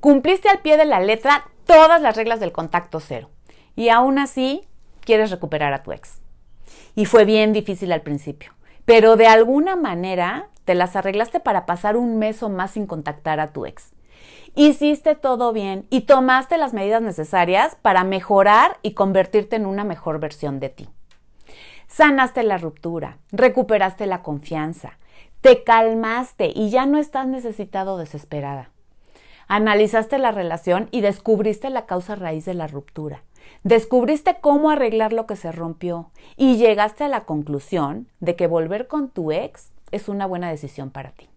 Cumpliste al pie de la letra todas las reglas del contacto cero y aún así quieres recuperar a tu ex. Y fue bien difícil al principio, pero de alguna manera te las arreglaste para pasar un mes o más sin contactar a tu ex. Hiciste todo bien y tomaste las medidas necesarias para mejorar y convertirte en una mejor versión de ti. Sanaste la ruptura, recuperaste la confianza, te calmaste y ya no estás necesitado o desesperada. Analizaste la relación y descubriste la causa raíz de la ruptura. Descubriste cómo arreglar lo que se rompió y llegaste a la conclusión de que volver con tu ex es una buena decisión para ti.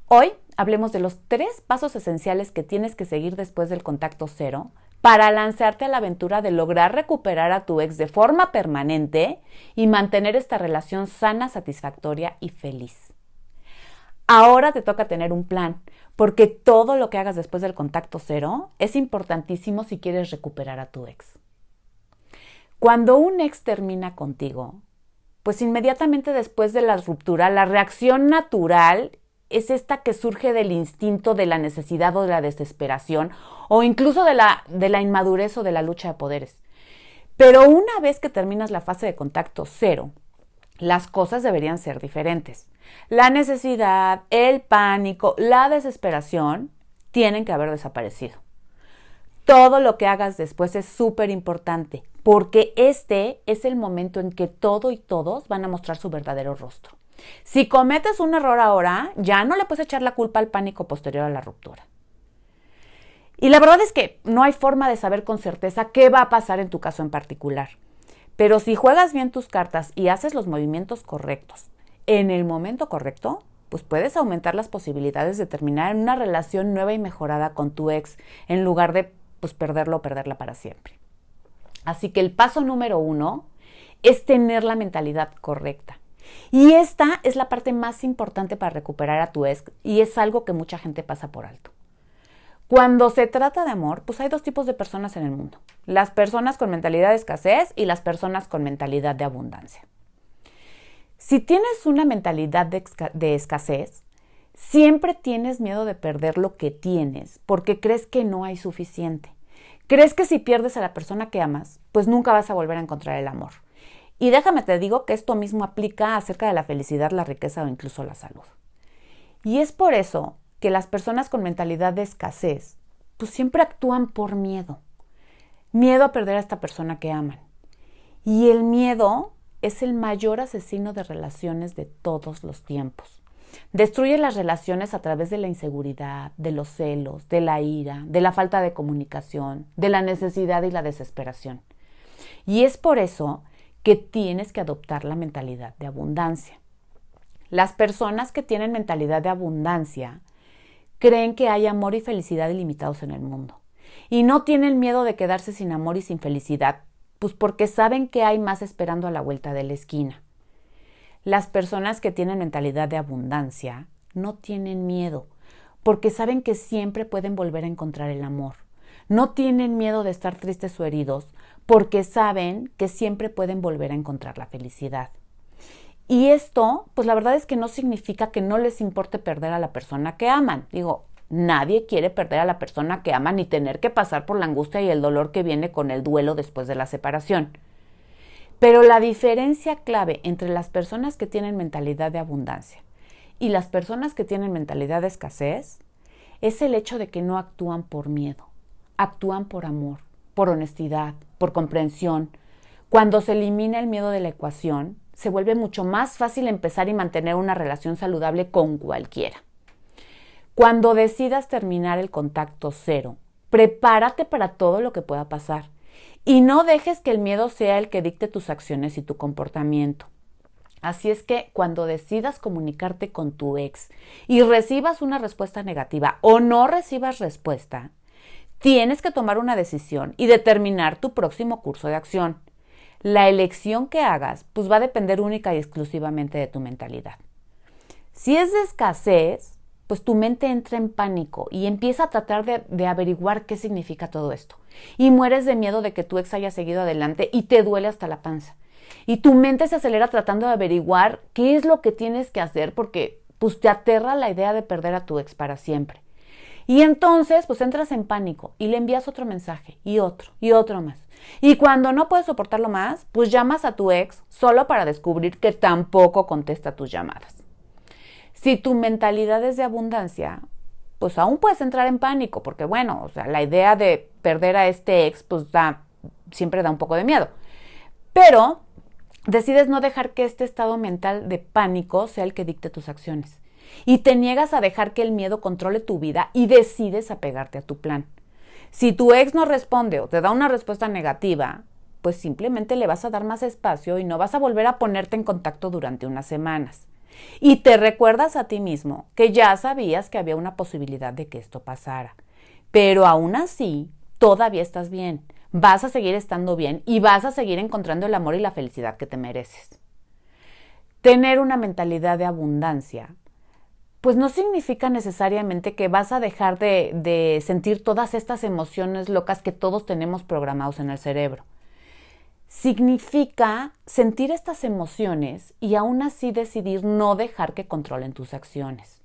Hoy hablemos de los 3 pasos esenciales que tienes que seguir después del contacto cero para lanzarte a la aventura de lograr recuperar a tu ex de forma permanente y mantener esta relación sana, satisfactoria y feliz. Ahora te toca tener un plan, porque todo lo que hagas después del contacto cero es importantísimo si quieres recuperar a tu ex. Cuando un ex termina contigo, pues inmediatamente después de la ruptura, la reacción natural es esta que surge del instinto de la necesidad o de la desesperación o incluso de la inmadurez o de la lucha de poderes. Pero una vez que terminas la fase de contacto cero, las cosas deberían ser diferentes. La necesidad, el pánico, la desesperación tienen que haber desaparecido. Todo lo que hagas después es súper importante, porque este es el momento en que todo y todos van a mostrar su verdadero rostro. Si cometes un error ahora, ya no le puedes echar la culpa al pánico posterior a la ruptura. Y la verdad es que no hay forma de saber con certeza qué va a pasar en tu caso en particular. Pero si juegas bien tus cartas y haces los movimientos correctos en el momento correcto, pues puedes aumentar las posibilidades de terminar en una relación nueva y mejorada con tu ex en lugar de perderlo o perderla para siempre. Así que el paso número 1 es tener la mentalidad correcta. Y esta es la parte más importante para recuperar a tu ex y es algo que mucha gente pasa por alto. Cuando se trata de amor, pues hay 2 tipos de personas en el mundo. Las personas con mentalidad de escasez y las personas con mentalidad de abundancia. Si tienes una mentalidad de escasez, siempre tienes miedo de perder lo que tienes porque crees que no hay suficiente. Crees que si pierdes a la persona que amas, pues nunca vas a volver a encontrar el amor. Y déjame te digo que esto mismo aplica acerca de la felicidad, la riqueza o incluso la salud. Y es por eso que las personas con mentalidad de escasez, pues siempre actúan por miedo. Miedo a perder a esta persona que aman. Y el miedo es el mayor asesino de relaciones de todos los tiempos. Destruye las relaciones a través de la inseguridad, de los celos, de la ira, de la falta de comunicación, de la necesidad y la desesperación. Y es por eso que tienes que adoptar la mentalidad de abundancia. Las personas que tienen mentalidad de abundancia creen que hay amor y felicidad ilimitados en el mundo y no tienen miedo de quedarse sin amor y sin felicidad, pues porque saben que hay más esperando a la vuelta de la esquina. Las personas que tienen mentalidad de abundancia no tienen miedo porque saben que siempre pueden volver a encontrar el amor. No tienen miedo de estar tristes o heridos porque saben que siempre pueden volver a encontrar la felicidad. Y esto, pues la verdad es que no significa que no les importe perder a la persona que aman. Digo, nadie quiere perder a la persona que ama ni tener que pasar por la angustia y el dolor que viene con el duelo después de la separación. Pero la diferencia clave entre las personas que tienen mentalidad de abundancia y las personas que tienen mentalidad de escasez es el hecho de que no actúan por miedo, actúan por amor, por honestidad, por comprensión. Cuando se elimina el miedo de la ecuación, se vuelve mucho más fácil empezar y mantener una relación saludable con cualquiera. Cuando decidas terminar el contacto cero, prepárate para todo lo que pueda pasar y no dejes que el miedo sea el que dicte tus acciones y tu comportamiento. Así es que cuando decidas comunicarte con tu ex y recibas una respuesta negativa o no recibas respuesta, tienes que tomar una decisión y determinar tu próximo curso de acción. La elección que hagas pues va a depender única y exclusivamente de tu mentalidad. Si es de escasez, pues tu mente entra en pánico y empieza a tratar de averiguar qué significa todo esto. Y mueres de miedo de que tu ex haya seguido adelante y te duele hasta la panza. Y tu mente se acelera tratando de averiguar qué es lo que tienes que hacer porque pues te aterra la idea de perder a tu ex para siempre. Y entonces, pues entras en pánico y le envías otro mensaje y otro más. Y cuando no puedes soportarlo más, pues llamas a tu ex solo para descubrir que tampoco contesta tus llamadas. Si tu mentalidad es de abundancia, pues aún puedes entrar en pánico, porque bueno, o sea, la idea de perder a este ex, pues siempre da un poco de miedo. Pero decides no dejar que este estado mental de pánico sea el que dicte tus acciones. Y te niegas a dejar que el miedo controle tu vida y decides apegarte a tu plan. Si tu ex no responde o te da una respuesta negativa, pues simplemente le vas a dar más espacio y no vas a volver a ponerte en contacto durante unas semanas. Y te recuerdas a ti mismo que ya sabías que había una posibilidad de que esto pasara. Pero aún así, todavía estás bien. Vas a seguir estando bien y vas a seguir encontrando el amor y la felicidad que te mereces. Tener una mentalidad de abundancia pues no significa necesariamente que vas a dejar de sentir todas estas emociones locas que todos tenemos programados en el cerebro. Significa sentir estas emociones y aún así decidir no dejar que controlen tus acciones.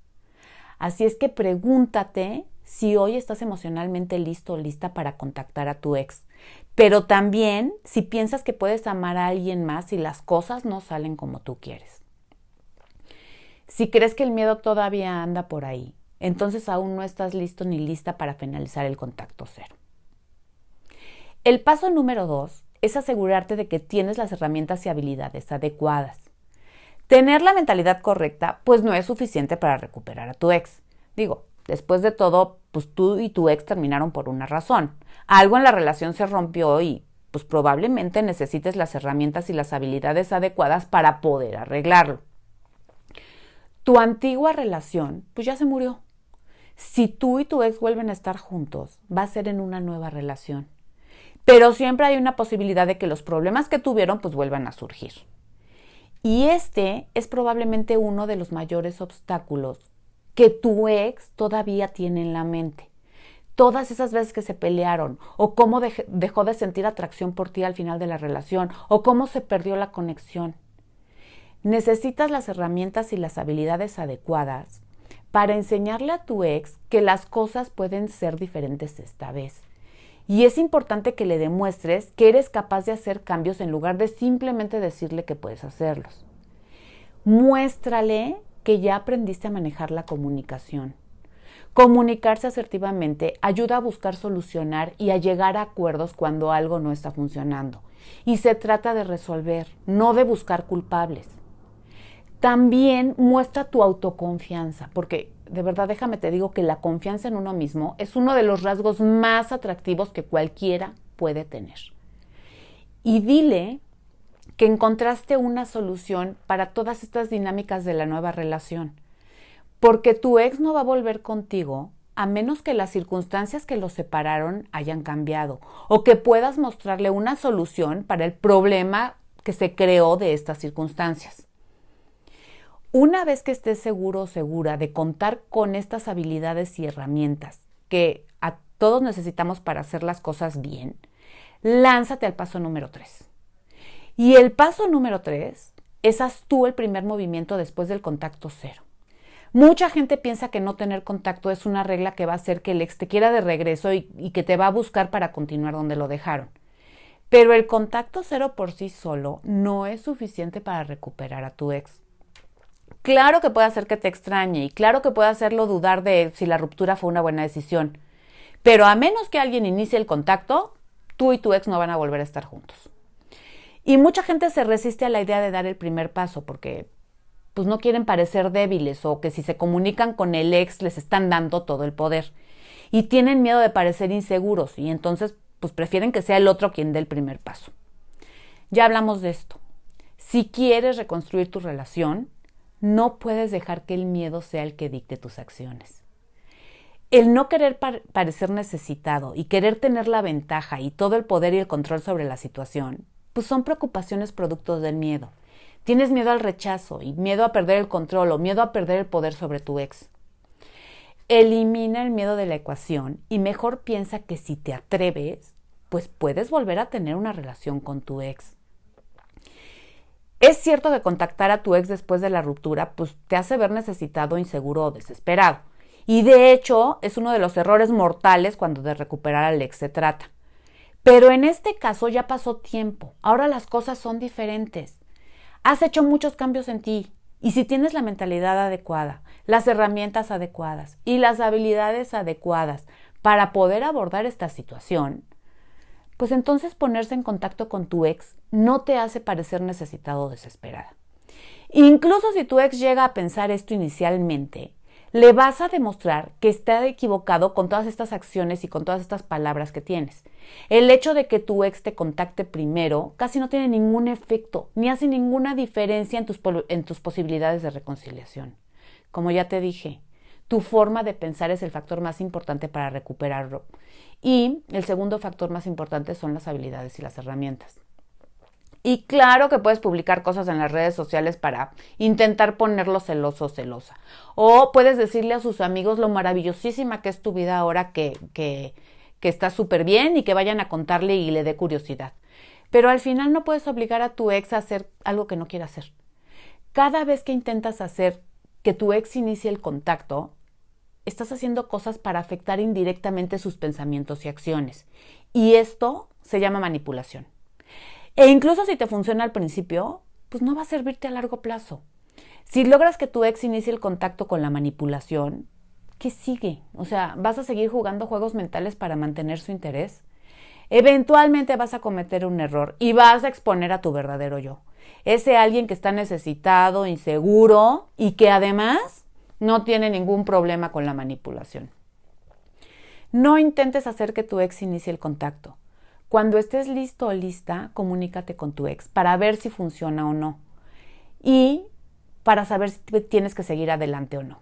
Así es que pregúntate si hoy estás emocionalmente listo o lista para contactar a tu ex, pero también si piensas que puedes amar a alguien más si las cosas no salen como tú quieres. Si crees que el miedo todavía anda por ahí, entonces aún no estás listo ni lista para finalizar el contacto cero. El paso número 2 es asegurarte de que tienes las herramientas y habilidades adecuadas. Tener la mentalidad correcta, pues no es suficiente para recuperar a tu ex. Digo, después de todo, pues tú y tu ex terminaron por una razón. Algo en la relación se rompió y pues probablemente necesites las herramientas y las habilidades adecuadas para poder arreglarlo. Tu antigua relación, pues ya se murió. Si tú y tu ex vuelven a estar juntos, va a ser en una nueva relación. Pero siempre hay una posibilidad de que los problemas que tuvieron, pues vuelvan a surgir. Y este es probablemente uno de los mayores obstáculos que tu ex todavía tiene en la mente. Todas esas veces que se pelearon, o cómo dejó de sentir atracción por ti al final de la relación, o cómo se perdió la conexión. Necesitas las herramientas y las habilidades adecuadas para enseñarle a tu ex que las cosas pueden ser diferentes esta vez. Y es importante que le demuestres que eres capaz de hacer cambios en lugar de simplemente decirle que puedes hacerlos. Muéstrale que ya aprendiste a manejar la comunicación. Comunicarse asertivamente ayuda a buscar solucionar y a llegar a acuerdos cuando algo no está funcionando. Y se trata de resolver, no de buscar culpables. También muestra tu autoconfianza, porque de verdad déjame te digo que la confianza en uno mismo es uno de los rasgos más atractivos que cualquiera puede tener. Y dile que encontraste una solución para todas estas dinámicas de la nueva relación, porque tu ex no va a volver contigo a menos que las circunstancias que los separaron hayan cambiado o que puedas mostrarle una solución para el problema que se creó de estas circunstancias. Una vez que estés seguro o segura de contar con estas habilidades y herramientas que a todos necesitamos para hacer las cosas bien, lánzate al paso número 3. Y el paso número 3 es haz tú el primer movimiento después del contacto cero. Mucha gente piensa que no tener contacto es una regla que va a hacer que el ex te quiera de regreso y que te va a buscar para continuar donde lo dejaron. Pero el contacto cero por sí solo no es suficiente para recuperar a tu ex. Claro que puede hacer que te extrañe y claro que puede hacerlo dudar de si la ruptura fue una buena decisión. Pero a menos que alguien inicie el contacto, tú y tu ex no van a volver a estar juntos. Y mucha gente se resiste a la idea de dar el primer paso porque pues no quieren parecer débiles o que si se comunican con el ex les están dando todo el poder. Y tienen miedo de parecer inseguros y entonces pues prefieren que sea el otro quien dé el primer paso. Ya hablamos de esto. Si quieres reconstruir tu relación, no puedes dejar que el miedo sea el que dicte tus acciones. El no querer parecer necesitado y querer tener la ventaja y todo el poder y el control sobre la situación, pues son preocupaciones productos del miedo. Tienes miedo al rechazo y miedo a perder el control o miedo a perder el poder sobre tu ex. Elimina el miedo de la ecuación y mejor piensa que si te atreves, pues puedes volver a tener una relación con tu ex. Es cierto que contactar a tu ex después de la ruptura pues te hace ver necesitado, inseguro o desesperado. Y de hecho, es uno de los errores mortales cuando de recuperar al ex se trata. Pero en este caso ya pasó tiempo. Ahora las cosas son diferentes. Has hecho muchos cambios en ti. Y si tienes la mentalidad adecuada, las herramientas adecuadas y las habilidades adecuadas para poder abordar esta situación, pues entonces ponerse en contacto con tu ex no te hace parecer necesitado o desesperada. Incluso si tu ex llega a pensar esto inicialmente, le vas a demostrar que está equivocado con todas estas acciones y con todas estas palabras que tienes. El hecho de que tu ex te contacte primero casi no tiene ningún efecto, ni hace ninguna diferencia en tus posibilidades de reconciliación. Como ya te dije, tu forma de pensar es el factor más importante para recuperarlo. Y el segundo factor más importante son las habilidades y las herramientas. Y claro que puedes publicar cosas en las redes sociales para intentar ponerlo celoso o celosa. O puedes decirle a sus amigos lo maravillosísima que es tu vida ahora que está súper bien y que vayan a contarle y le dé curiosidad. Pero al final no puedes obligar a tu ex a hacer algo que no quiere hacer. Cada vez que intentas hacer que tu ex inicie el contacto, estás haciendo cosas para afectar indirectamente sus pensamientos y acciones. Y esto se llama manipulación. E incluso si te funciona al principio, pues no va a servirte a largo plazo. Si logras que tu ex inicie el contacto con la manipulación, ¿qué sigue? O sea, ¿vas a seguir jugando juegos mentales para mantener su interés? Eventualmente vas a cometer un error y vas a exponer a tu verdadero yo. Ese alguien que está necesitado, inseguro y que además no tiene ningún problema con la manipulación. No intentes hacer que tu ex inicie el contacto. Cuando estés listo o lista, comunícate con tu ex para ver si funciona o no y para saber si tienes que seguir adelante o no.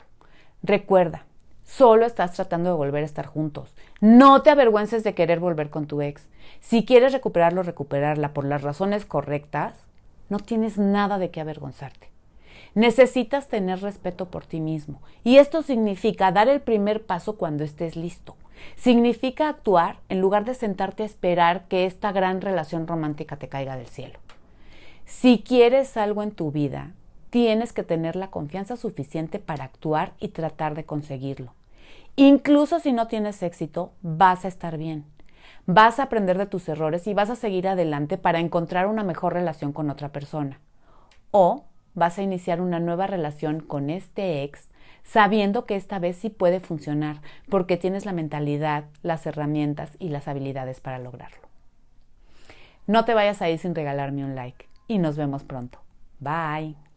Recuerda, solo estás tratando de volver a estar juntos. No te avergüences de querer volver con tu ex. Si quieres recuperarlo, recuperarla por las razones correctas, no tienes nada de qué avergonzarte. Necesitas tener respeto por ti mismo y esto significa dar el primer paso cuando estés listo. Significa actuar en lugar de sentarte a esperar que esta gran relación romántica te caiga del cielo. Si quieres algo en tu vida, tienes que tener la confianza suficiente para actuar y tratar de conseguirlo. Incluso si no tienes éxito, vas a estar bien. Vas a aprender de tus errores y vas a seguir adelante para encontrar una mejor relación con otra persona. O vas a iniciar una nueva relación con este ex sabiendo que esta vez sí puede funcionar porque tienes la mentalidad, las herramientas y las habilidades para lograrlo. No te vayas a ir sin regalarme un like y nos vemos pronto. Bye.